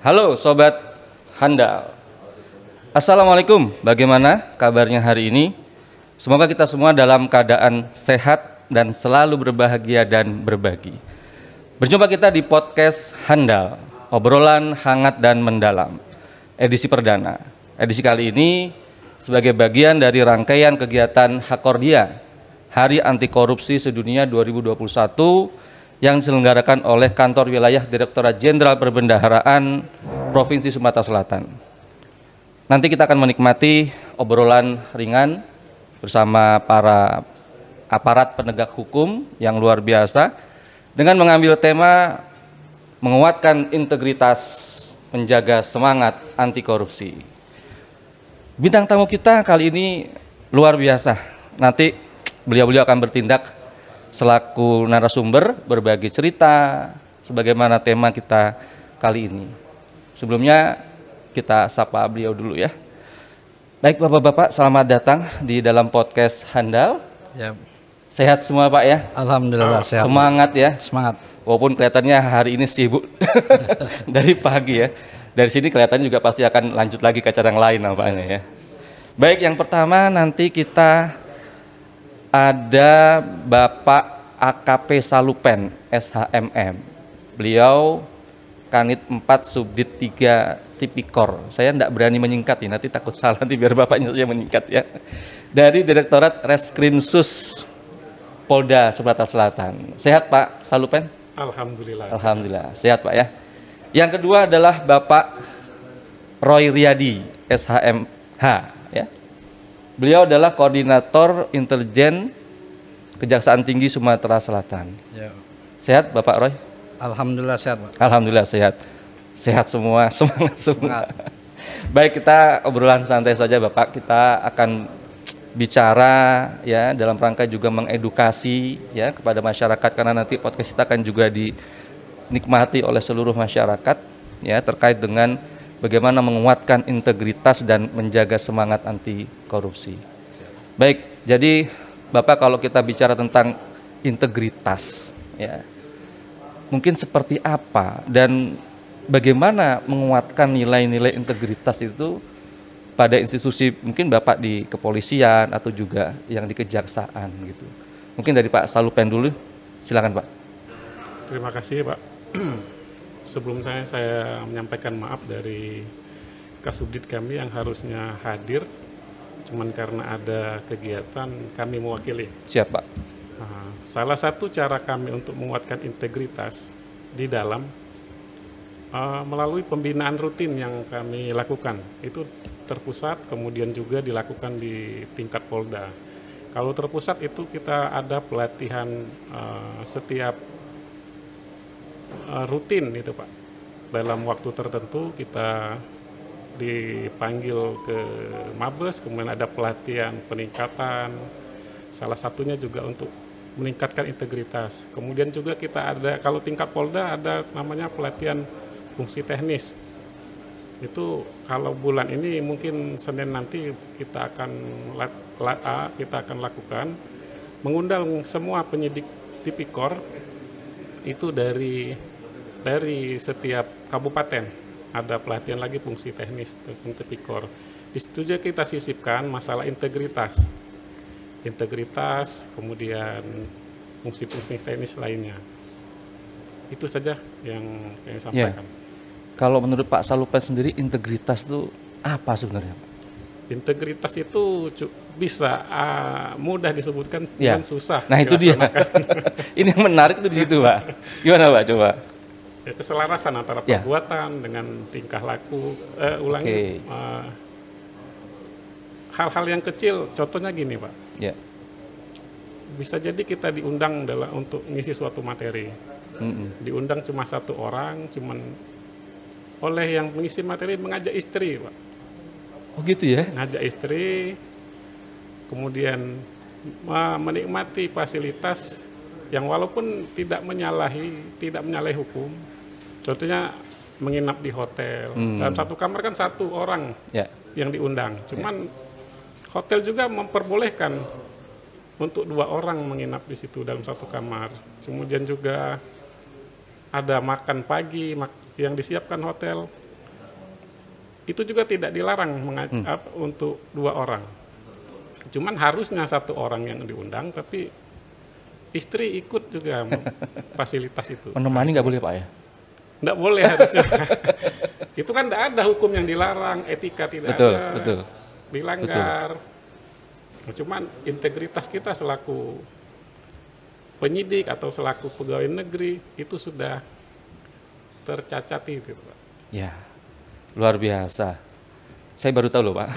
Halo Sobat Handal. Assalamualaikum, bagaimana kabarnya hari ini? Semoga kita semua dalam keadaan sehat dan selalu berbahagia dan berbagi. Berjumpa kita di podcast Handal, obrolan hangat dan mendalam, edisi perdana. Edisi kali ini sebagai bagian dari rangkaian kegiatan Hakordia, Hari Anti Korupsi Sedunia 2021, yang diselenggarakan oleh Kantor Wilayah Direktorat Jenderal Perbendaharaan Provinsi Sumatera Selatan. Nanti kita akan menikmati obrolan ringan bersama para aparat penegak hukum yang luar biasa dengan mengambil tema menguatkan integritas, menjaga semangat anti korupsi. Bintang tamu kita kali ini luar biasa. Nanti beliau-beliau akan bertindak selaku narasumber berbagi cerita sebagaimana tema kita kali ini. Sebelumnya kita sapa beliau dulu ya. Baik Bapak-bapak, selamat datang di dalam podcast Handal. Ya. Sehat semua Pak ya? Alhamdulillah sehat. Semangat ya? Semangat. Walaupun kelihatannya hari ini sibuk dari pagi ya. Dari sini kelihatannya juga pasti akan lanjut lagi ke acara yang lain nampaknya ya. Baik, yang pertama nanti kita ada Bapak AKP Salupen, SHMM. Beliau Kanit 4 Subdit 3 Tipikor. Saya tidak berani menyingkat ya, nanti takut salah, nanti biar Bapaknya saja menyingkat ya. Dari Direktorat Reskrimsus Polda Sumatera Selatan. Sehat Pak Salupen? Alhamdulillah. Alhamdulillah, sehat Pak ya. Yang kedua adalah Bapak Roy Riyadi, SHMH ya. Beliau adalah Koordinator Intelijen Kejaksaan Tinggi Sumatera Selatan. Ya. Sehat Bapak Roy? Alhamdulillah sehat Pak. Alhamdulillah sehat. Sehat semua, semangat semua. Semangat. Baik, kita obrolan santai saja Bapak. Kita akan bicara ya dalam rangka juga mengedukasi ya kepada masyarakat, karena nanti podcast kita akan juga dinikmati oleh seluruh masyarakat ya terkait dengan bagaimana menguatkan integritas dan menjaga semangat anti korupsi. Baik, jadi Bapak kalau kita bicara tentang integritas ya, mungkin seperti apa dan bagaimana menguatkan nilai-nilai integritas itu pada institusi mungkin Bapak di kepolisian atau juga yang di kejaksaan gitu. Mungkin dari Pak Salupen dulu, silakan Pak. Terima kasih Pak. Sebelum saya menyampaikan maaf dari Kasubdit kami yang harusnya hadir, cuman karena ada kegiatan kami mewakili. Siap Pak. Nah, salah satu cara kami untuk menguatkan integritas di dalam melalui pembinaan rutin yang kami lakukan. Itu terpusat, kemudian juga dilakukan di tingkat Polda. Kalau terpusat itu kita ada pelatihan setiap rutin itu Pak. Dalam waktu tertentu kita dipanggil ke Mabes, kemudian ada pelatihan peningkatan. Salah satunya juga untuk meningkatkan integritas. Kemudian juga kita ada, kalau tingkat Polda ada namanya pelatihan fungsi teknis. Itu kalau bulan ini mungkin Senin nanti kita akan lakukan mengundang semua penyidik tipikor itu dari setiap kabupaten. Ada pelatihan lagi fungsi teknis tipikor. Di situ juga kita sisipkan masalah integritas, kemudian fungsi-fungsi teknis lainnya. Itu saja yang saya sampaikan. Kalau menurut Pak Salupen sendiri integritas itu apa sebenarnya? Integritas itu bisa mudah disebutkan dan susah. Nah itu dia. Ini yang menarik itu di situ Pak. Gimana Pak coba? Ya, keselarasan antara perbuatan dengan tingkah laku. Hal-hal yang kecil, contohnya gini Pak. Ya. Bisa jadi kita diundang untuk ngisi suatu materi. Diundang cuma satu orang, cuman oleh yang mengisi materi mengajak istri Pak. Oh gitu ya? Ngajak istri, kemudian menikmati fasilitas yang walaupun tidak menyalahi hukum. Contohnya menginap di hotel. Dalam satu kamar kan satu orang yang diundang. Cuman hotel juga memperbolehkan untuk 2 orang menginap di situ dalam satu kamar. Kemudian juga ada makan pagi yang disiapkan hotel Itu juga tidak dilarang untuk 2 orang. Cuman harusnya 1 orang yang diundang, tapi istri ikut juga fasilitas itu. Menemani nggak boleh Pak ya? Nggak boleh harusnya. Itu kan nggak ada hukum yang dilarang, etika tidak ada. Betul. Dilanggar. Cuman integritas kita selaku penyidik atau selaku pegawai negeri itu sudah tercacati gitu Pak. Ya, luar biasa. Saya baru tahu loh Pak.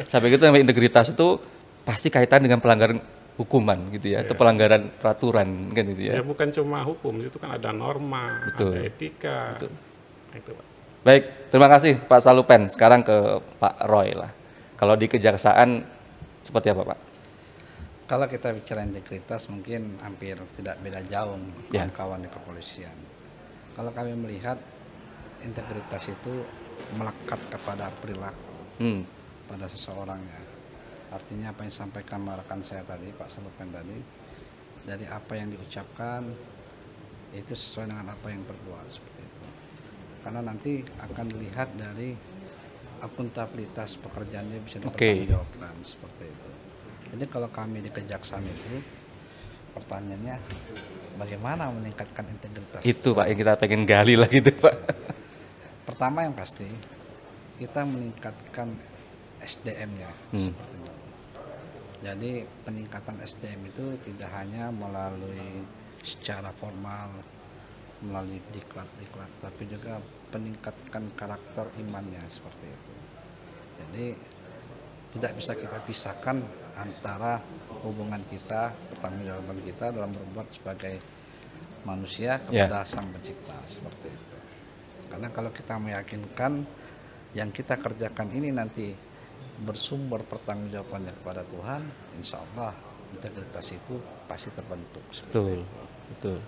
Sampai gitu sampai integritas itu pasti kaitan dengan pelanggaran hukuman gitu ya, atau pelanggaran peraturan kan gitu ya. Ya bukan cuma hukum, itu kan ada norma, ada etika. Betul. Nah, itu Pak. Baik, terima kasih Pak Salupen. Sekarang ke Pak Roy lah. Kalau di kejaksaan seperti apa Pak? Kalau kita bicara integritas mungkin hampir tidak beda jauh kawan-kawan di kepolisian. Kalau kami melihat integritas itu melekat kepada perilaku pada seseorang ya. Artinya apa yang disampaikan rekan saya tadi, Pak Salupen tadi, dari apa yang diucapkan itu sesuai dengan apa yang berbuat seperti itu. Karena nanti akan dilihat dari akuntabilitas pekerjaannya bisa dipertanggungjawabkan seperti itu. Jadi kalau kami di kejaksaan itu pertanyaannya bagaimana meningkatkan integritas? Itu Pak yang kita pengen gali lagi tuh Pak. Pertama yang pasti kita meningkatkan SDM-nya seperti itu. Jadi peningkatan SDM itu tidak hanya melalui secara formal, melalui diklat, tapi juga peningkatkan karakter imannya seperti itu. Jadi tidak bisa kita pisahkan antara hubungan kita, pertanggungjawaban kita dalam berbuat sebagai manusia kepada Sang Pencipta seperti itu. Karena kalau kita meyakinkan yang kita kerjakan ini nanti bersumber pertanggungjawabannya kepada Tuhan, insya Allah integritas itu pasti terbentuk. Betul.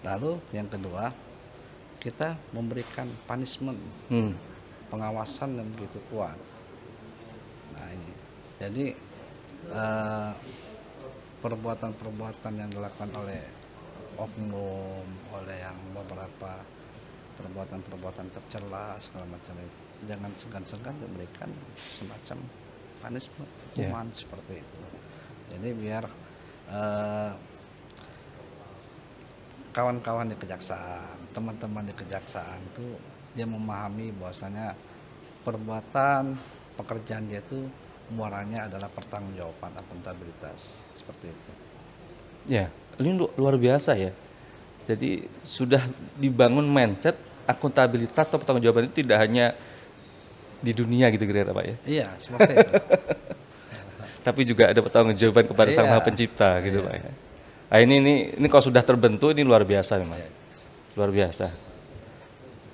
Lalu yang kedua, kita memberikan punishment, pengawasan yang begitu kuat. Nah ini, jadi perbuatan-perbuatan yang dilakukan oleh oknum, oleh yang beberapa perbuatan-perbuatan tercela segala macam itu, jangan segan-segan diberikan semacam punishment, hukuman seperti itu. Jadi biar kawan-kawan di kejaksaan, teman-teman di kejaksaan itu dia memahami bahwasanya perbuatan pekerjaan dia itu muaranya adalah pertanggungjawaban, akuntabilitas seperti itu. Ya, ini luar biasa ya. Jadi sudah dibangun mindset akuntabilitas atau pertanggungjawaban itu tidak hanya di dunia gitu kira-kira Pak ya. Iya, seperti itu. Tapi juga ada pertanggungjawaban kepada Sang Maha Pencipta gitu Pak ya. Nah, ini kalau sudah terbentuk ini luar biasa memang. Luar biasa.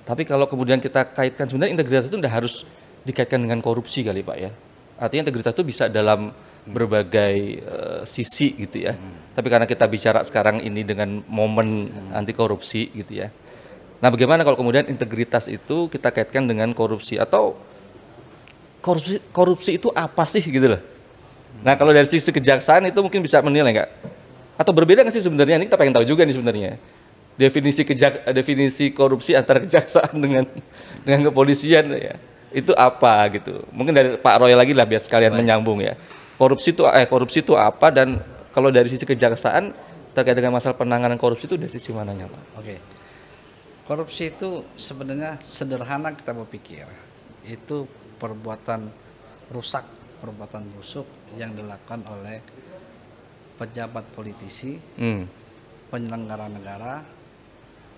Tapi kalau kemudian kita kaitkan, sebenarnya integritas itu tidak harus dikaitkan dengan korupsi kali Pak ya. Artinya integritas itu bisa dalam berbagai sisi gitu ya. Tapi karena kita bicara sekarang ini dengan momen anti korupsi gitu ya. Nah, bagaimana kalau kemudian integritas itu kita kaitkan dengan korupsi, atau korupsi itu apa sih gitu loh. Nah, kalau dari sisi kejaksaan itu mungkin bisa menilai nggak? Atau berbeda nggak sih sebenarnya? Ini kita pengen tahu juga nih sebenarnya. Definisi korupsi antara kejaksaan dengan kepolisian ya. Itu apa gitu. Mungkin dari Pak Roy lagi lah biar sekalian menyambung ya. Korupsi itu apa, dan kalau dari sisi kejaksaan terkait dengan masalah penanganan korupsi itu dari sisi mananya Pak? Oke. Korupsi itu sebenarnya sederhana kita berpikir. Itu perbuatan rusak, perbuatan busuk yang dilakukan oleh pejabat politisi, penyelenggara negara,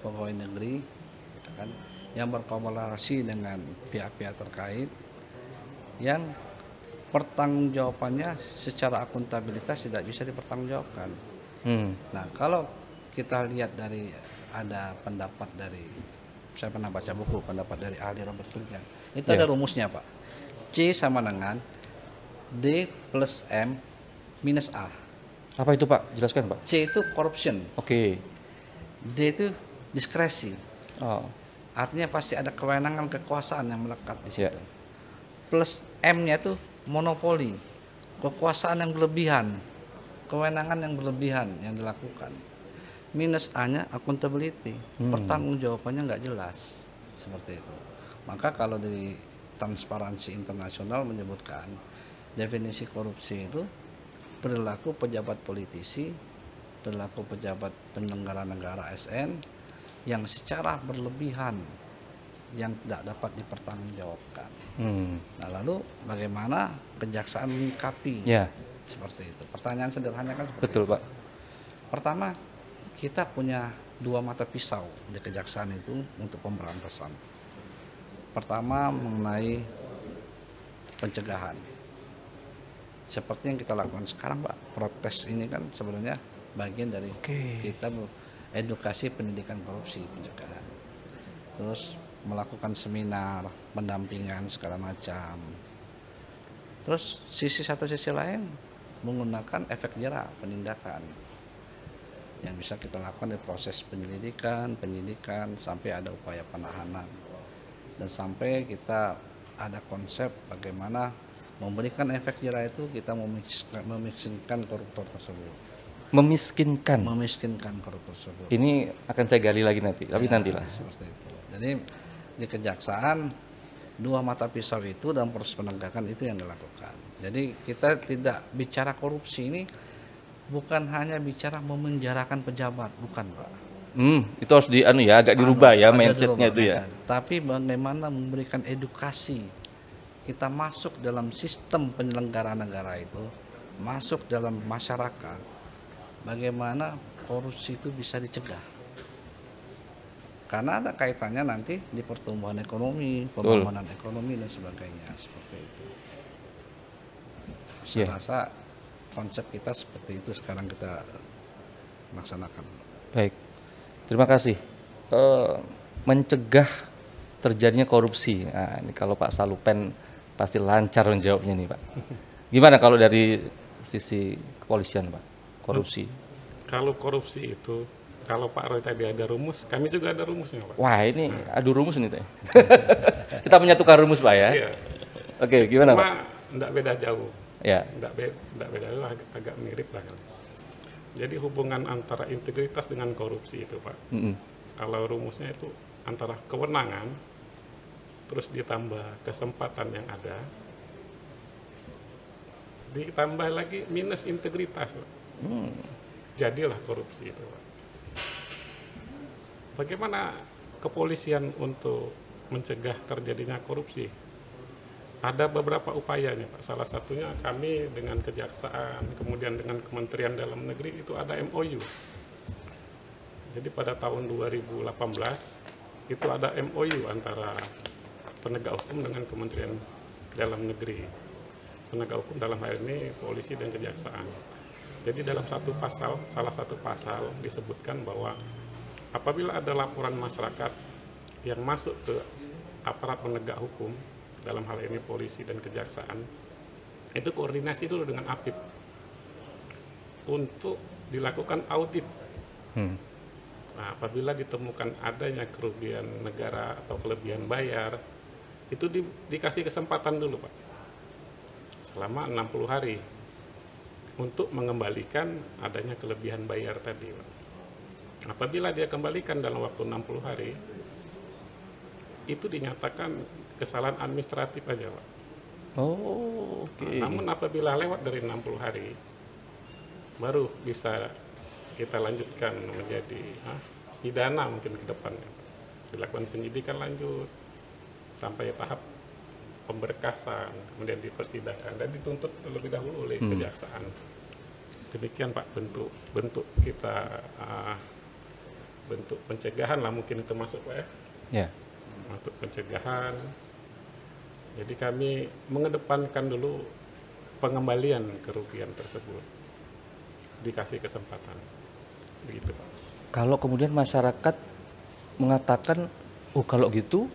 pegawai negeri, kan, yang berkolaborasi dengan pihak-pihak terkait, yang pertanggungjawabannya secara akuntabilitas tidak bisa dipertanggungjawabkan. Nah, kalau kita lihat dari ada pendapat dari, saya pernah baca buku pendapat dari ahli Robert Kirkland, itu ada rumusnya Pak. C sama dengan D plus M minus A. Apa itu Pak? Jelaskan Pak. C itu corruption. Oke. D itu diskresi. Oh. Artinya pasti ada kewenangan kekuasaan yang melekat di situ. Plus M-nya itu monopoli, kekuasaan yang berlebihan, kewenangan yang berlebihan yang dilakukan. Minus A-nya accountability, pertanggungjawabannya nggak jelas seperti itu. Maka kalau Transparansi Internasional menyebutkan definisi korupsi itu perilaku pejabat politisi, perilaku pejabat penyelenggara negara ASN yang secara berlebihan yang tidak dapat dipertanggungjawabkan. Nah, lalu bagaimana kejaksaan menyikapi seperti itu? Pertanyaan sederhananya kan seperti Betul, itu. Pak. Pertama, kita punya dua mata pisau di kejaksaan itu untuk pemberantasan. Pertama, mengenai pencegahan. Seperti yang kita lakukan sekarang, Pak, protes ini kan sebenarnya bagian dari kita edukasi pendidikan korupsi pencegahan. Terus melakukan seminar, pendampingan segala macam. Terus satu sisi lain menggunakan efek jerah penindakan yang bisa kita lakukan di proses penyelidikan, penyidikan sampai ada upaya penahanan dan sampai kita ada konsep bagaimana memberikan efek jerah itu kita memiskinkan koruptor tersebut. Memiskinkan koruptor tersebut. Ini akan saya gali lagi nanti, tapi nantilah. Seperti itu. Jadi di kejaksaan dua mata pisau itu dalam proses penegakan itu yang dilakukan. Jadi kita tidak bicara korupsi ini bukan hanya bicara memenjarakan pejabat, bukan, Pak. Itu harus agak dirubah ya mindsetnya itu ya. Tapi bagaimana memberikan edukasi. Kita masuk dalam sistem penyelenggara negara itu, masuk dalam masyarakat, bagaimana korupsi itu bisa dicegah. Karena ada kaitannya nanti di pertumbuhan ekonomi, pembangunan ekonomi dan sebagainya, seperti itu. Saya rasa konsep kita seperti itu sekarang kita laksanakan. Baik, terima kasih. Mencegah terjadinya korupsi. Nah, ini kalau Pak Salupen pasti lancar menjawabnya nih, Pak. Gimana kalau dari sisi kepolisian, Pak? Korupsi. Kalau korupsi itu, kalau Pak Roy tadi ada rumus, kami juga ada rumusnya, Pak. Wah, ini adu rumus nih, Teh. Kita menyatukan rumus, Pak ya. Iya. Oke, gimana, Pak? Cuma enggak beda jauh. Ya. Enggak beda jauh, agak mirip lah. Jadi hubungan antara integritas dengan korupsi itu, Pak. Kalau rumusnya itu antara kewenangan terus ditambah kesempatan yang ada, ditambah lagi minus integritas, Pak. Jadilah korupsi itu, Pak. Bagaimana kepolisian untuk mencegah terjadinya korupsi? Ada beberapa upayanya, Pak. Salah satunya kami dengan Kejaksaan, kemudian dengan Kementerian Dalam Negeri itu ada MOU. Jadi pada tahun 2018 itu ada MOU antara penegak hukum dengan Kementerian Dalam Negeri. Penegak hukum dalam hal ini polisi dan kejaksaan. Jadi dalam salah satu pasal disebutkan bahwa apabila ada laporan masyarakat yang masuk ke aparat penegak hukum, dalam hal ini polisi dan kejaksaan, itu koordinasi dulu dengan APIP untuk dilakukan audit. Nah, apabila ditemukan adanya kerugian negara atau kelebihan bayar, itu dikasih kesempatan dulu, Pak, selama 60 hari untuk mengembalikan adanya kelebihan bayar tadi, Pak. Apabila dia kembalikan dalam waktu 60 hari, itu dinyatakan kesalahan administratif aja, Pak. Namun apabila lewat dari 60 hari, baru bisa kita lanjutkan menjadi pidana mungkin ke depannya. Dilakukan penyidikan lanjut sampai tahap pemberkasan, kemudian dipersidangkan dan dituntut terlebih dahulu oleh kejaksaan. Demikian, Pak, bentuk kita bentuk pencegahan lah mungkin itu masuk, Pak, ya. Untuk pencegahan. Jadi kami mengedepankan dulu pengembalian kerugian tersebut. Dikasih kesempatan. Begitu, Pak. Kalau kemudian masyarakat mengatakan, oh kalau gitu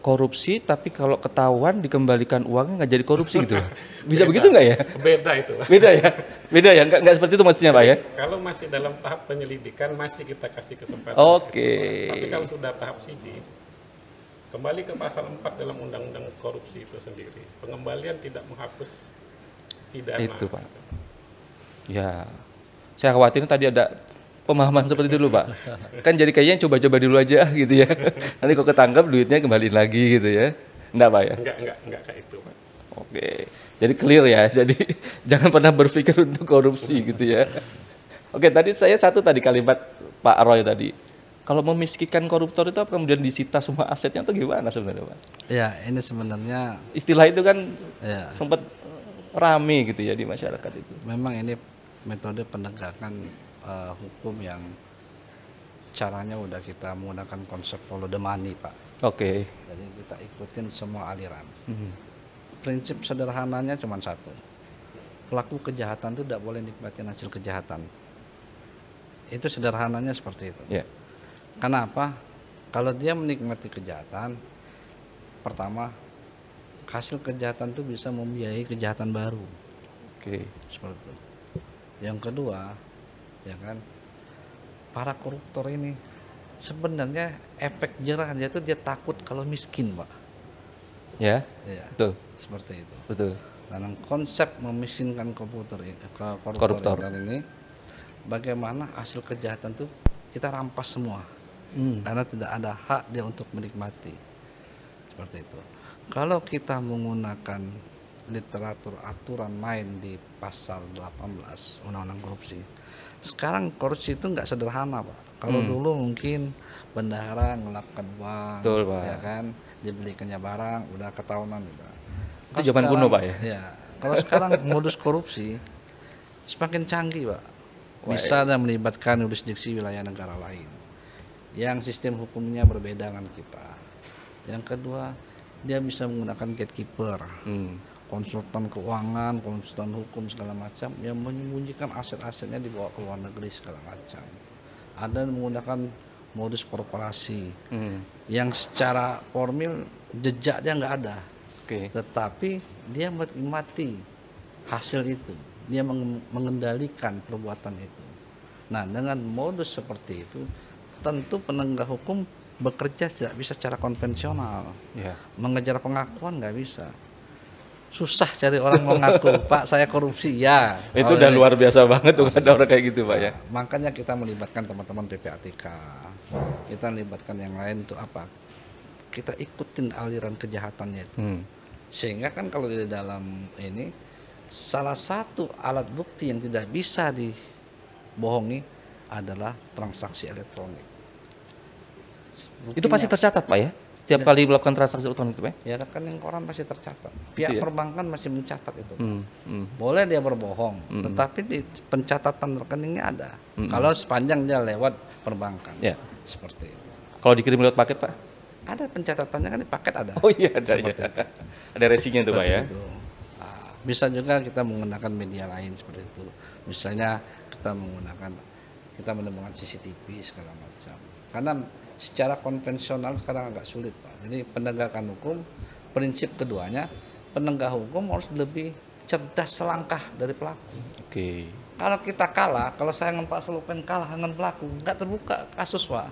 korupsi, tapi kalau ketahuan dikembalikan uangnya nggak jadi korupsi gitu. Bisa begitu nggak ya? Beda itu, Pak. Beda ya, nggak seperti itu mestinya, Pak ya? Kalau masih dalam tahap penyelidikan masih kita kasih kesempatan. Tapi kalau sudah tahap sidik, kembali ke pasal 4 dalam Undang-Undang Korupsi itu sendiri, pengembalian tidak menghapus pidana. Itu, Pak. Ya, saya khawatir tadi ada pemahaman seperti itu dulu, Pak. Kan jadi kayaknya coba-coba dulu aja gitu ya. Nanti kok ketangkap duitnya kembaliin lagi gitu ya. Enggak Pak ya? Enggak kayak itu Pak. Oke, jadi clear ya. Jadi jangan pernah berpikir untuk korupsi gitu ya. Oke, tadi saya tadi kalimat Pak Roy tadi. Kalau memiskinkan koruptor itu apa kemudian disita semua asetnya atau gimana sebenarnya Pak? Ya, ini sebenarnya Istilah itu kan ya, sempat rame gitu ya di masyarakat itu. memang ini metode penegakan hukum yang caranya udah kita menggunakan konsep follow the money Pak. Oke. Jadi kita ikutin semua aliran. Mhm. Prinsip sederhananya cuma satu. Pelaku kejahatan itu tidak boleh nikmatin hasil kejahatan. Itu sederhananya seperti itu. Ya. Kenapa? Kalau dia menikmati kejahatan, pertama hasil kejahatan itu bisa membiayai kejahatan baru. Oke. Seperti itu. Yang kedua, ya kan, para koruptor ini sebenarnya efek jerah dia itu dia takut kalau miskin, Pak. Ya. Ya, Betul. seperti itu. Betul. Dalam konsep memiskinkan koruptor ini, bagaimana hasil kejahatan itu kita rampas semua, karena tidak ada hak dia untuk menikmati. Seperti itu. Kalau kita menggunakan literatur aturan main di pasal 18 Undang-Undang Korupsi, sekarang korupsi itu nggak sederhana Pak. Kalau dulu mungkin bendahara ngelapkan uang, Betul, Pak. ya kan, dibelikannya barang, udah ketahuan udah. Itu zaman kuno Pak ya? Ya, kalau sekarang modus korupsi semakin canggih Pak. Bisa dan melibatkan yurisdiksi wilayah negara lain yang sistem hukumnya berbeda dengan kita. Yang kedua, dia bisa menggunakan gatekeeper, konsultan keuangan, konsultan hukum segala macam yang menyembunyikan aset-asetnya dibawa ke luar negeri segala macam. Ada yang menggunakan modus korporasi yang secara formil jejaknya nggak ada. Tetapi dia menikmati hasil itu, dia mengendalikan perbuatan itu. Nah, dengan modus seperti itu, tentu penegak hukum bekerja tidak bisa secara konvensional. Mengejar pengakuan nggak bisa. Susah cari orang mengaku, Pak saya korupsi ya. Itu udah luar biasa banget tuh ada orang kayak gitu Pak ya. Makanya kita melibatkan teman-teman PPATK, kita melibatkan yang lain untuk apa? Kita ikutin aliran kejahatannya itu. Sehingga kan kalau di dalam ini salah satu alat bukti yang tidak bisa dibohongi adalah transaksi elektronik. Buktinya, itu pasti tercatat Pak ya? Setiap kali melakukan transaksi elektronik itu Pak? Ya kan yang koran pasti tercatat. Pihak perbankan masih mencatat itu. Boleh dia berbohong, tetapi di pencatatan rekeningnya ada. Kalau sepanjang dia lewat perbankan. Seperti itu. Kalau dikirim lewat paket Pak? Ada pencatatannya kan di paket ada. Oh iya ada ya. Ada resinya tuh Pak ya. Nah, bisa juga kita menggunakan media lain seperti itu. Misalnya kita menemukan CCTV segala macam. Karena secara konvensional sekarang agak sulit Pak. Jadi penegakan hukum, prinsip keduanya, penegak hukum harus lebih cerdas selangkah dari pelaku. Kalau kita kalah, kalau saya dengan Pak Selupen kalah dengan pelaku, nggak terbuka kasus Pak.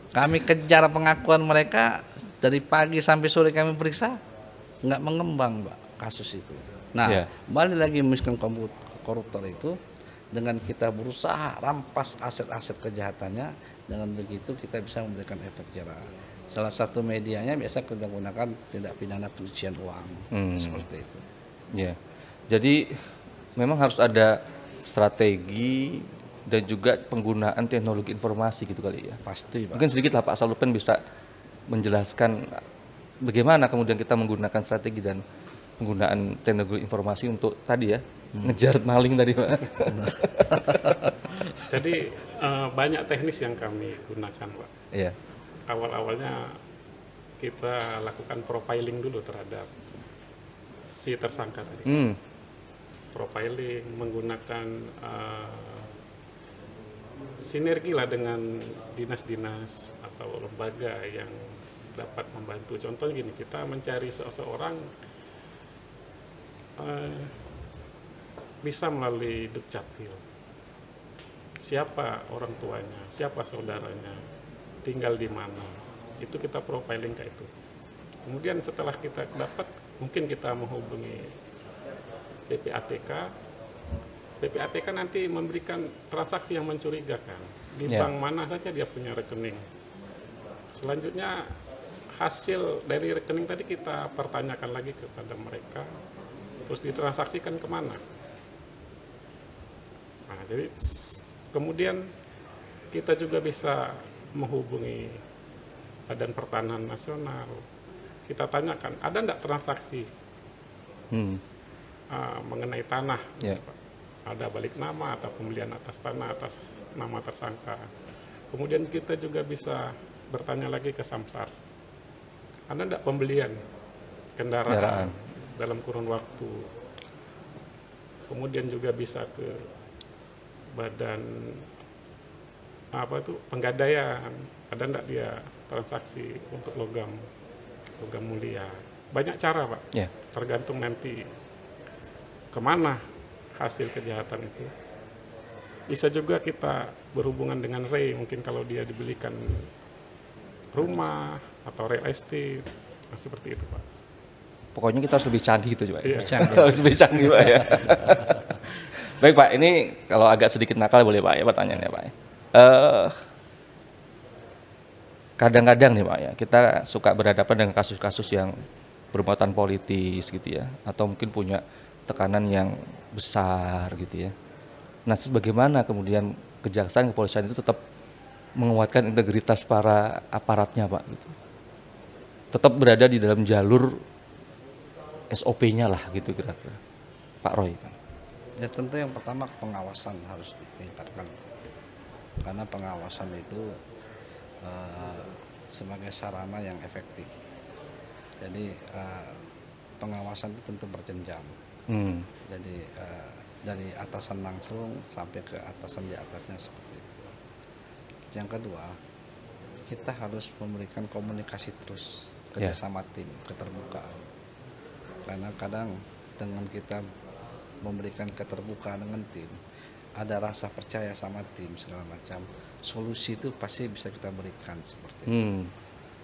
Kami kejar pengakuan mereka dari pagi sampai sore kami periksa, nggak mengembang Pak kasus itu. Nah, balik lagi miskin koruptor itu, dengan kita berusaha rampas aset-aset kejahatannya, dengan begitu kita bisa memberikan efek jerah. Salah satu medianya biasa kita gunakan tindak pidana pencucian uang, seperti itu. Jadi memang harus ada strategi dan juga penggunaan teknologi informasi gitu kali ya. Pasti Pak. Mungkin sedikit lah Pak Salupen bisa menjelaskan bagaimana kemudian kita menggunakan strategi dan penggunaan teknologi informasi untuk tadi ya, ngejar maling tadi Pak. Jadi banyak teknis yang kami gunakan Pak. Awal-awalnya kita lakukan profiling dulu terhadap si tersangka tadi. Profiling menggunakan sinergi lah dengan dinas-dinas atau lembaga yang dapat membantu. Contohnya gini, kita mencari seseorang bisa melalui Dukcapil. Siapa orang tuanya, siapa saudaranya, tinggal di mana. Itu kita profiling kayak itu. Kemudian setelah kita dapat, mungkin kita menghubungi PPATK. PPATK nanti memberikan transaksi yang mencurigakan. Di bank mana saja dia punya rekening. Selanjutnya hasil dari rekening tadi kita pertanyakan lagi kepada mereka, terus ditransaksikan kemana. Nah, jadi kemudian kita juga bisa menghubungi Badan Pertanahan Nasional. Kita tanyakan, ada enggak transaksi mengenai tanah, ada balik nama atau pembelian atas tanah atas nama tersangka. Kemudian kita juga bisa bertanya lagi ke Samsat, ada enggak pembelian kendaraan dalam kurun waktu. Kemudian juga bisa ke Badan Penggadaian, ada enggak dia transaksi untuk logam mulia. Banyak cara, Pak. Tergantung nanti kemana hasil kejahatan itu. Bisa juga kita berhubungan dengan Ray, mungkin kalau dia dibelikan rumah atau real estate, seperti itu, Pak. Pokoknya kita harus lebih canggih gitu, Pak. Iya. Harus lebih canggih, Pak ya. Baik, Pak. Ini kalau agak sedikit nakal boleh, Pak ya, pertanyaannya, Pak. Kadang-kadang nih, Pak ya, kita suka berhadapan dengan kasus-kasus yang bermuatan politis gitu ya, atau mungkin punya tekanan yang besar gitu ya. Nah, terus bagaimana kemudian kejaksaan, kepolisian itu tetap menguatkan integritas para aparatnya, Pak gitu. Tetap berada di dalam jalur SOP-nya lah gitu kira-kira. Pak Roy. Ya tentu yang pertama pengawasan harus ditingkatkan. Karena pengawasan itu sebagai sarana yang efektif. Jadi pengawasan itu tentu berjenjang. Jadi dari atasan langsung sampai ke atasan di atasnya seperti itu. Yang kedua, kita harus memberikan komunikasi terus kerjasama tim, keterbukaan. Karena kadang dengan kita memberikan keterbukaan dengan tim, ada rasa percaya sama tim segala macam, solusi itu pasti bisa kita berikan seperti itu.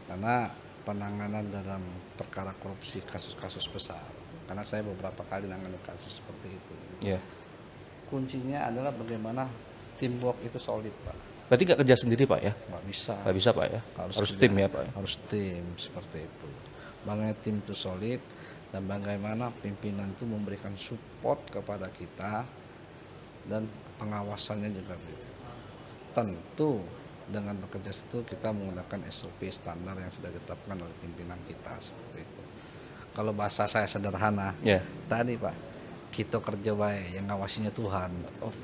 Karena penanganan dalam perkara korupsi, kasus-kasus besar, karena saya beberapa kali menangani kasus seperti itu. Kuncinya adalah bagaimana teamwork itu solid, Pak. Berarti nggak kerja sendiri, Pak ya? Nggak bisa. Nggak bisa, Pak ya? Harus kerja, tim ya, Pak ya? Harus tim seperti itu. Bagaimana tim itu solid dan bagaimana pimpinan itu memberikan support kepada kita dan pengawasannya juga. Tentu dengan bekerja itu kita menggunakan SOP standar yang sudah ditetapkan oleh pimpinan kita seperti itu. Kalau bahasa saya sederhana, tadi Pak, kita kerja baik, yang ngawasinya Tuhan.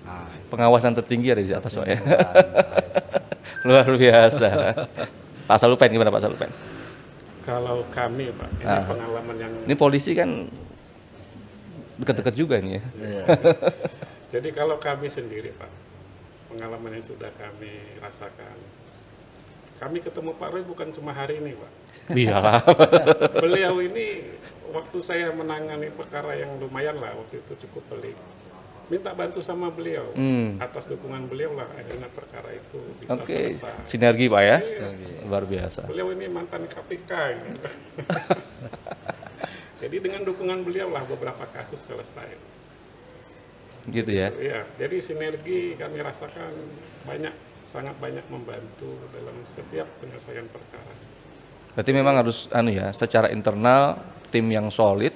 Nah, pengawasan tertinggi ada di atas, Pak ya. Luar biasa. Pak Salupen gimana, Pak Salupen? Kalau kami, Pak, ini pengalaman yang... Ini polisi kan dekat-dekat juga nih ya. Jadi kalau kami sendiri, Pak, pengalaman yang sudah kami rasakan, kami ketemu Pak Roy bukan cuma hari ini, Pak. Iya. Beliau ini waktu saya menangani perkara yang lumayan lah, waktu itu cukup pelik. Minta bantu sama beliau, atas dukungan beliau lah akhirnya perkara itu bisa selesai. Sinergi, Pak ya, luar biasa. Beliau ini mantan KPK. Gitu. Jadi dengan dukungan beliau lah beberapa kasus selesai. Gitu ya? Iya, jadi sinergi kami rasakan sangat banyak membantu dalam setiap penyelesaian perkara. Berarti memang harus secara internal tim yang solid,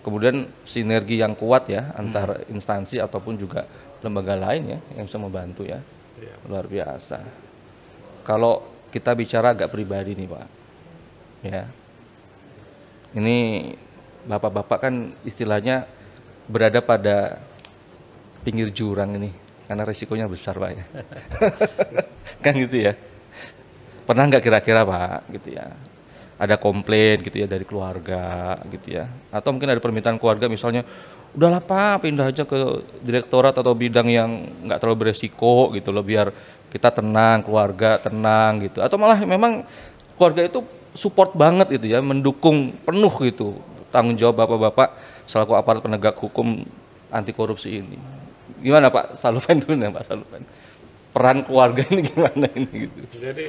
kemudian sinergi yang kuat ya antar instansi ataupun juga lembaga lain ya yang bisa membantu ya. Luar biasa. Kalau kita bicara agak pribadi nih, Pak, ya, ini bapak-bapak kan istilahnya berada pada pinggir jurang ini karena risikonya besar, Pak ya. Kan gitu ya. Pernah nggak kira-kira, Pak, gitu ya, ada komplain gitu ya dari keluarga gitu ya, atau mungkin ada permintaan keluarga misalnya, udahlah Pak, pindah aja ke direktorat atau bidang yang nggak terlalu beresiko gitu loh, biar kita tenang, keluarga tenang gitu, atau malah memang keluarga itu support banget gitu ya, mendukung penuh gitu tanggung jawab bapak-bapak selaku aparat penegak hukum anti korupsi ini. Gimana Pak Salupen dulu nih, Pak Salupen, peran keluarga ini gimana ini gitu? Jadi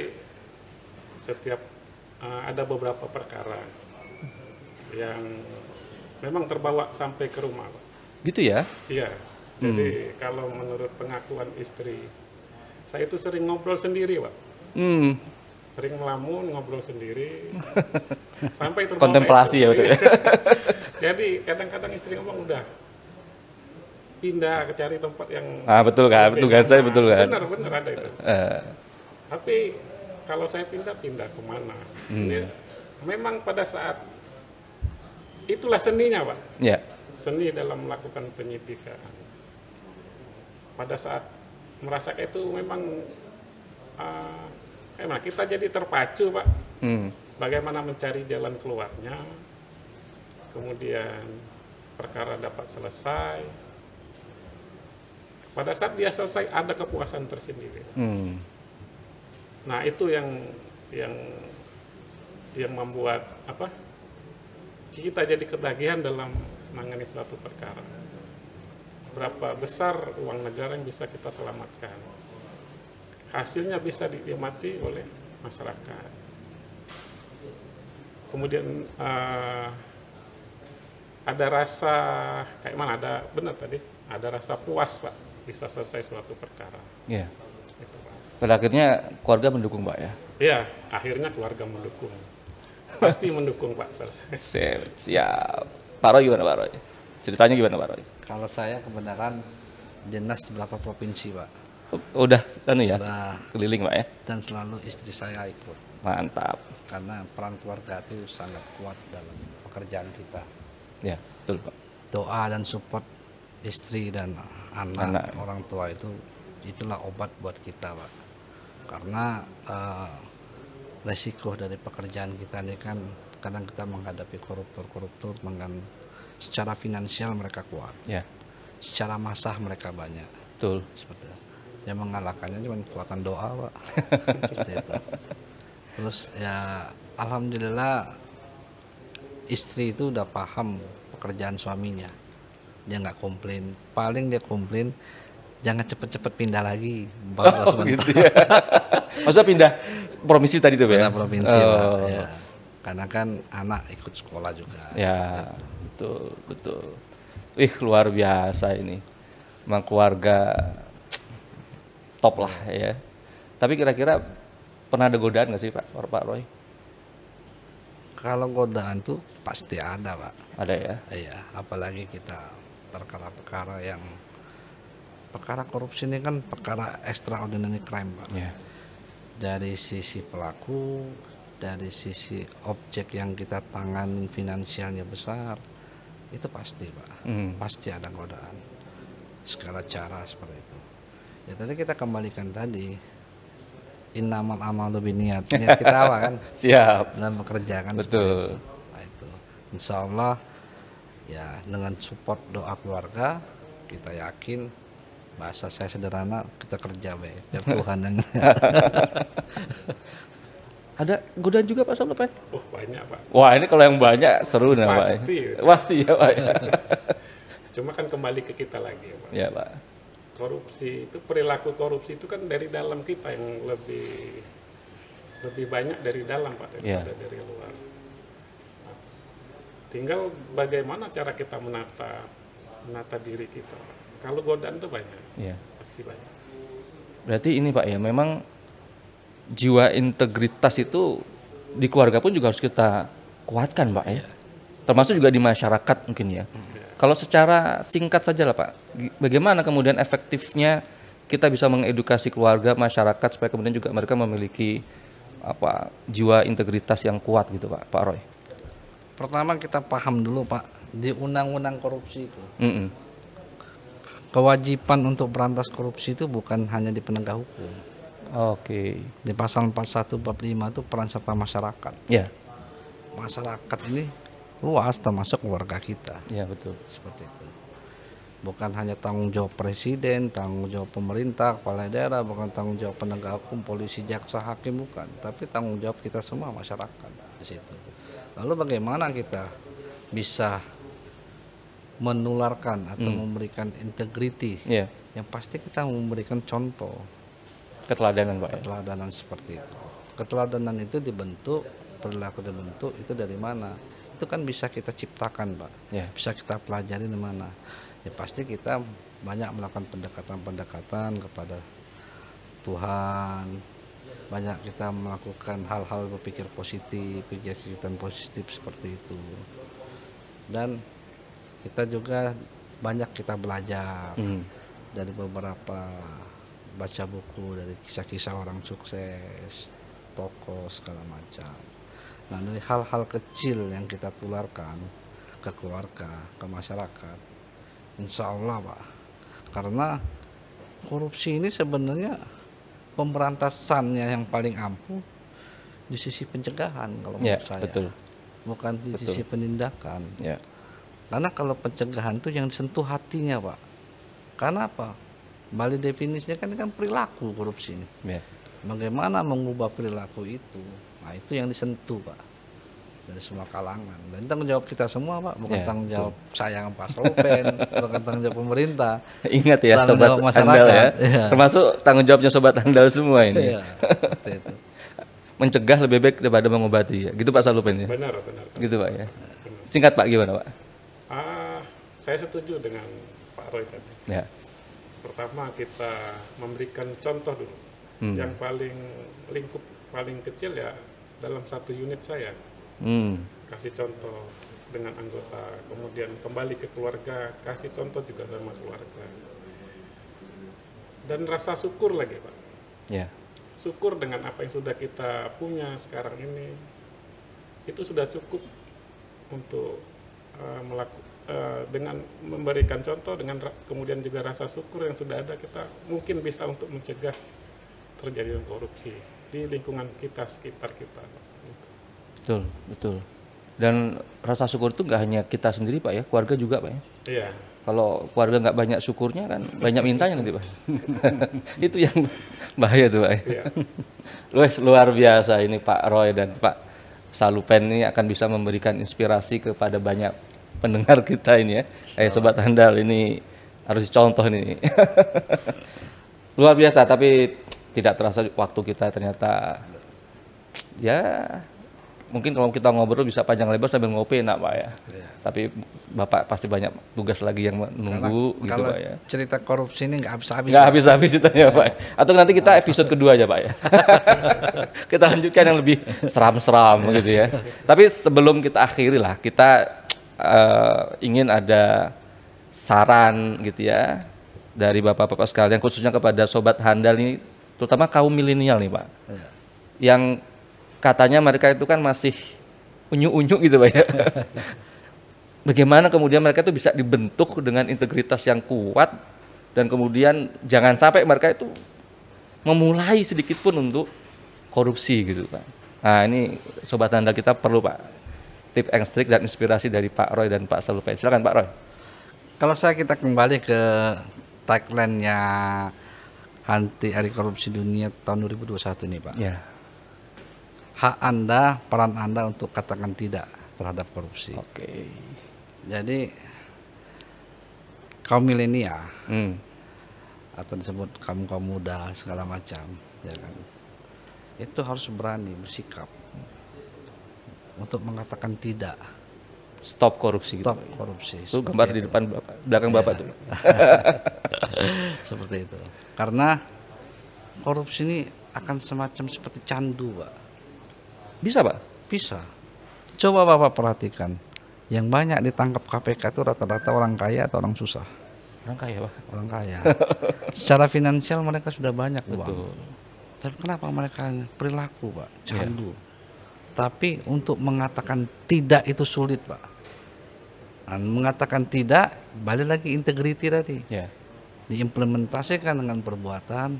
setiap ada beberapa perkara yang memang terbawa sampai ke rumah, Pak. Gitu ya? Iya. Jadi kalau menurut pengakuan istri, saya itu sering ngobrol sendiri, Pak. sering melamun, ngobrol sendiri, sampai terbawa Kontemplasi itu. ya betul ya. Jadi kadang-kadang istri ngomong udah pindah ke cari tempat yang Betul kan, lebih betul kan, saya nyaman. betul kan. Benar ada itu. Tapi kalau saya pindah kemana? Ini memang pada saat itulah seninya, Pak. Ya. Seni dalam melakukan penyidikan. Pada saat merasakan itu memang kita jadi terpacu, Pak. Bagaimana mencari jalan keluarnya, kemudian perkara dapat selesai. Pada saat dia selesai ada kepuasan tersendiri. Nah itu yang membuat kita jadi ketagihan dalam menangani suatu perkara. Berapa besar uang negara yang bisa kita selamatkan, hasilnya bisa dinikmati oleh masyarakat. Kemudian ada rasa kayak mana? Benar tadi, ada rasa puas, Pak, bisa selesai suatu perkara. Iya. Gitu, Pak. Pada akhirnya keluarga mendukung Pak ya? Iya, akhirnya keluarga mendukung. Pasti mendukung, Pak, selesai. Siap. Pak Roy gimana Pak Roy? Ceritanya gimana Pak Roy? Kalau saya kebenaran dinas di beberapa provinsi, Pak. Udah ya? Udah. Keliling Pak ya? Dan selalu istri saya ikut. Mantap. Karena peran keluarga itu sangat kuat dalam pekerjaan kita. Ya, betul Pak. Doa dan support istri dan anak. Orang tua itulah obat buat kita, Pak. Karena resiko dari pekerjaan kita ini kan kadang kita menghadapi koruptor dengan secara finansial mereka kuat, ya. Secara massah mereka banyak, betul. Seperti itu. Yang mengalahkannya cuma kekuatan doa, Pak. Seperti itu. Terus ya alhamdulillah istri itu udah paham pekerjaan suaminya, dia nggak komplain. Paling dia komplain jangan cepet-cepet pindah lagi, baru gitu ya. Maksudnya pindah provinsi tadi tuh ya? Pindah provinsi, Pak. Ya. Karena kan anak ikut sekolah juga. Ya, betul. Wih, luar biasa ini. Memang keluarga top lah ya. Tapi kira-kira pernah ada godaan nggak sih Pak Roy? Kalau godaan tuh pasti ada, Pak. Ada ya? Iya, apalagi kita perkara-perkara yang perkara korupsi ini kan perkara extraordinary crime, Pak. Ya. Dari sisi pelaku, dari sisi objek yang kita tanganin finansialnya besar, itu pasti, Pak. Pasti ada godaan. Segala cara seperti itu. Ya tadi kita kembalikan tadi, innamal a'malu binniyat. Niat kita apa kan? Siap. Dalam bekerja kan. Betul. Nah, itu. Insya Allah ya dengan support doa keluarga, kita yakin, bahasa saya sederhana, kita kerja baik biar Tuhan yang Ada godaan juga Pak sebelumnya? Oh banyak, Pak. Wah ini kalau yang banyak seru nih Pak. Pasti ya Pak. Cuma kan kembali ke kita lagi, Pak. Ya Pak. Korupsi itu, perilaku korupsi itu kan dari dalam kita yang lebih banyak dari dalam, Pak, daripada dari luar. Nah, tinggal bagaimana cara kita menata diri kita. Kalau godaan itu banyak, pasti banyak. Berarti ini Pak ya, memang jiwa integritas itu di keluarga pun juga harus kita kuatkan Pak ya. Termasuk juga di masyarakat mungkin ya. Kalau secara singkat saja lah Pak, bagaimana kemudian efektifnya kita bisa mengedukasi keluarga, masyarakat supaya kemudian juga mereka memiliki jiwa integritas yang kuat gitu Pak Roy? Pertama kita paham dulu Pak, di undang-undang korupsi itu. Kewajiban untuk berantas korupsi itu bukan hanya di penegak hukum. Oke. Di pasal 41 bab 5 itu peran serta masyarakat. Ya. Masyarakat ini luas termasuk keluarga kita. Ya betul. Seperti itu. Bukan hanya tanggung jawab presiden, tanggung jawab pemerintah, kepala daerah, bukan tanggung jawab penegak hukum, polisi, jaksa, hakim, bukan. Tapi tanggung jawab kita semua masyarakat di situ. Lalu bagaimana kita bisa menularkan atau memberikan integriti? Yang pasti kita memberikan contoh. Keteladanan Pak. Keteladanan seperti itu. Keteladanan itu dibentuk, perilaku dibentuk itu dari mana? Itu kan bisa kita ciptakan Pak. Bisa kita pelajari di mana? Ya pasti kita banyak melakukan pendekatan-pendekatan kepada Tuhan, banyak kita melakukan hal-hal berpikir positif, kegiatan positif seperti itu. Dan kita juga banyak kita belajar dari beberapa baca buku, dari kisah-kisah orang sukses, tokoh segala macam. Nah, dari hal-hal kecil yang kita tularkan ke keluarga, ke masyarakat, insya Allah Pak, karena korupsi ini sebenarnya pemberantasannya yang paling ampuh di sisi pencegahan kalau menurut saya, betul. bukan di sisi penindakan. Ya. Karena kalau pencegahan itu yang disentuh hatinya Pak. Karena apa? Balik definisinya kan perilaku korupsi ini. Ya. Bagaimana mengubah perilaku itu? Nah, itu yang disentuh Pak, dari semua kalangan. Dan tanggung jawab kita semua Pak, bukan tanggung jawab saya yang Pak Solpen, bukan tanggung jawab pemerintah. Ingat ya sobat handal ya, termasuk tanggung jawabnya sobat handal semua ini. Itu. Mencegah lebih baik daripada mengobati ya, gitu Pak Salupen ya. Benar. Gitu Pak ya. Singkat Pak, gimana Pak? Saya setuju dengan Pak Roy tadi. Ya. Pertama kita memberikan contoh dulu. Yang paling lingkup paling kecil ya dalam satu unit saya. Kasih contoh dengan anggota, kemudian kembali ke keluarga, kasih contoh juga sama keluarga. Dan rasa syukur lagi Pak. Ya. Syukur dengan apa yang sudah kita punya sekarang ini, itu sudah cukup untuk dengan memberikan contoh, dengan kemudian juga rasa syukur yang sudah ada, kita mungkin bisa untuk mencegah terjadinya korupsi di lingkungan kita, sekitar kita. Betul. Dan rasa syukur itu nggak hanya kita sendiri Pak ya, keluarga juga Pak ya. Iya. Kalau keluarga nggak banyak syukurnya kan banyak mintanya nanti Pak. Itu yang bahaya tuh Pak. Iya. Luar biasa ini Pak Roy dan Pak Salupen ini akan bisa memberikan inspirasi kepada banyak pendengar kita ini ya. Sobat handal ini harus dicontoh nih. Luar biasa, tapi tidak terasa waktu kita ternyata ya mungkin kalau kita ngobrol bisa panjang lebar sambil ngopi enak Pak ya. Tapi Bapak pasti banyak tugas lagi yang menunggu gitu Pak ya. Cerita korupsi ini nggak habis-habis. Nggak habis-habis itu ya Pak. Atau nanti kita episode kedua aja Pak ya. Kita lanjutkan yang lebih seram-seram gitu ya. Tapi sebelum kita akhiri lah, kita ingin ada saran gitu ya dari Bapak-Bapak sekalian, khususnya kepada sobat handal ini, terutama kaum milenial nih Pak. Yang katanya mereka itu kan masih unyu-unyu gitu Pak ya. Bagaimana kemudian mereka itu bisa dibentuk dengan integritas yang kuat dan kemudian jangan sampai mereka itu memulai sedikit pun untuk korupsi gitu Pak. Nah ini sobat handal kita perlu Pak tip and trik dan inspirasi dari Pak Roy dan Pak Salupen. Silakan Pak Roy. Kalau kita kembali ke tagline-nya anti korupsi dunia tahun 2021 ini Pak. Ya. Hak Anda, peran Anda untuk katakan tidak terhadap korupsi. Oke. Jadi kaum milenial atau disebut kaum muda segala macam, ya kan, itu harus berani bersikap untuk mengatakan tidak. Stop korupsi. Stop korupsi. Itu gambar di depan Bapak, belakang Bapak tuh. Seperti itu. Karena korupsi ini akan semacam seperti candu Pak. Bisa Pak? Bisa. Coba Bapak perhatikan, yang banyak ditangkap KPK itu rata-rata orang kaya atau orang susah? Orang kaya Pak. Orang kaya. Secara finansial mereka sudah banyak uang. Betul. Tapi kenapa mereka perilaku Pak? Candu. Tapi untuk mengatakan tidak itu sulit Pak. Dan mengatakan tidak, balik lagi integriti tadi. Diimplementasikan dengan perbuatan,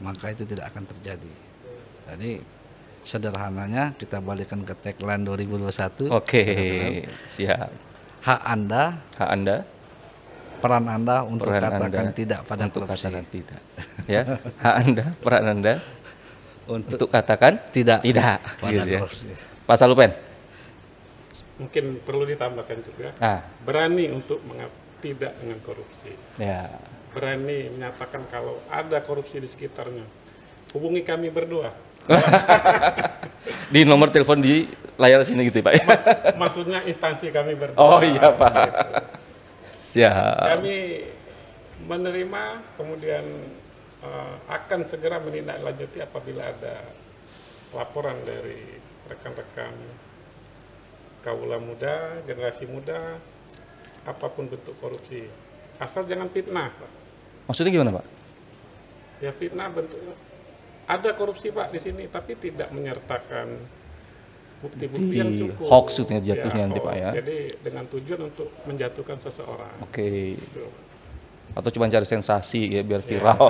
maka itu tidak akan terjadi. Jadi sederhananya kita balikkan ke tagline 2021. Oke, siap. Hak Anda, peran Anda untuk katakan tidak pada korupsi. Tidak. Ya, hak Anda, peran Anda untuk katakan tidak pada gitu korupsi. Ya. Pak Salupen. Mungkin perlu ditambahkan juga, berani untuk tidak dengan korupsi. Ya. Berani menyatakan kalau ada korupsi di sekitarnya, hubungi kami berdua. Di nomor telepon di layar sini gitu Pak. Maksudnya instansi kami berdua. Oh iya Pak. Siap. Kami menerima, kemudian akan segera menindaklanjuti apabila ada laporan dari rekan-rekan kaula muda, generasi muda, apapun bentuk korupsi. Asal jangan fitnah, Pak. Maksudnya gimana, Pak? Ya fitnah bentuknya. Ada korupsi, Pak, di sini, tapi tidak menyertakan bukti-bukti yang cukup. Hoax itu jatuhnya nanti, Pak, ya. Jadi dengan tujuan untuk menjatuhkan seseorang. Oke. Gitu. Atau cuma cari sensasi ya biar viral.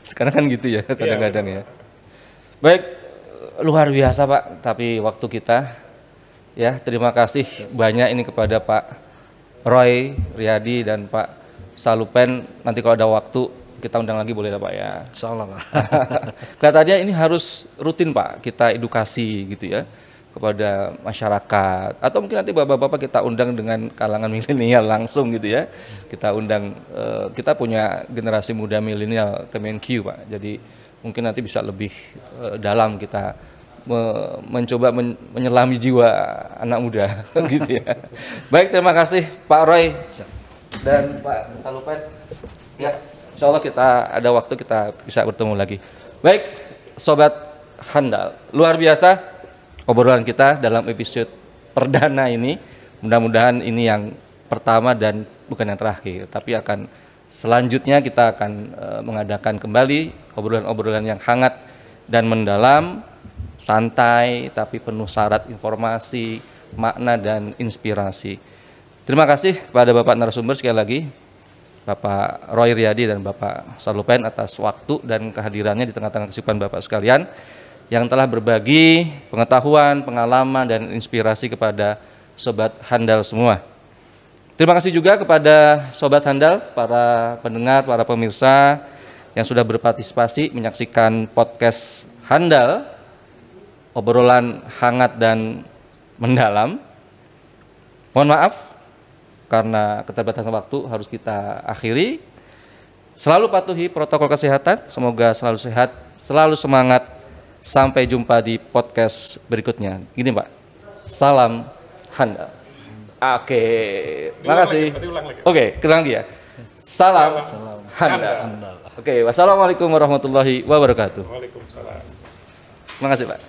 Sekarang kan gitu ya kadang-kadang ya. Baik, luar biasa Pak, tapi waktu kita ya, terima kasih banyak ini kepada Pak Roy Riyadi dan Pak Salupen. Nanti kalau ada waktu kita undang lagi boleh lah Pak ya. Insya Allah Pak. Kelihatannya ini harus rutin Pak, kita edukasi gitu ya kepada masyarakat, atau mungkin nanti bapak-bapak kita undang dengan kalangan milenial langsung gitu ya. Kita undang, kita punya generasi muda milenial Kemenq Pak, jadi mungkin nanti bisa lebih dalam kita mencoba menyelami jiwa anak muda gitu ya. Baik, terima kasih Pak Roy dan Pak Salupen ya. Insya Allah kita ada waktu kita bisa bertemu lagi. Baik, Sobat Handal, luar biasa obrolan kita dalam episode perdana ini. Mudah-mudahan ini yang pertama dan bukan yang terakhir, tapi akan selanjutnya kita akan mengadakan kembali obrolan-obrolan yang hangat dan mendalam, santai tapi penuh syarat informasi, makna dan inspirasi. Terima kasih kepada Bapak narasumber sekali lagi, Bapak Roy Riyadi dan Bapak Salupen atas waktu dan kehadirannya di tengah-tengah kesibukan Bapak sekalian, yang telah berbagi pengetahuan, pengalaman, dan inspirasi kepada Sobat Handal semua. Terima kasih juga kepada Sobat Handal, para pendengar, para pemirsa yang sudah berpartisipasi menyaksikan podcast Handal, obrolan hangat dan mendalam. Mohon maaf, karena keterbatasan waktu harus kita akhiri. Selalu patuhi protokol kesehatan, semoga selalu sehat, selalu semangat. Sampai jumpa di podcast berikutnya. Gini Pak, salam Handal. Oke, makasih. Oke, ulang lagi ya. Salam Handal. Oke, wassalamualaikum warahmatullahi wabarakatuh. Waalaikumsalam. Terima kasih Pak.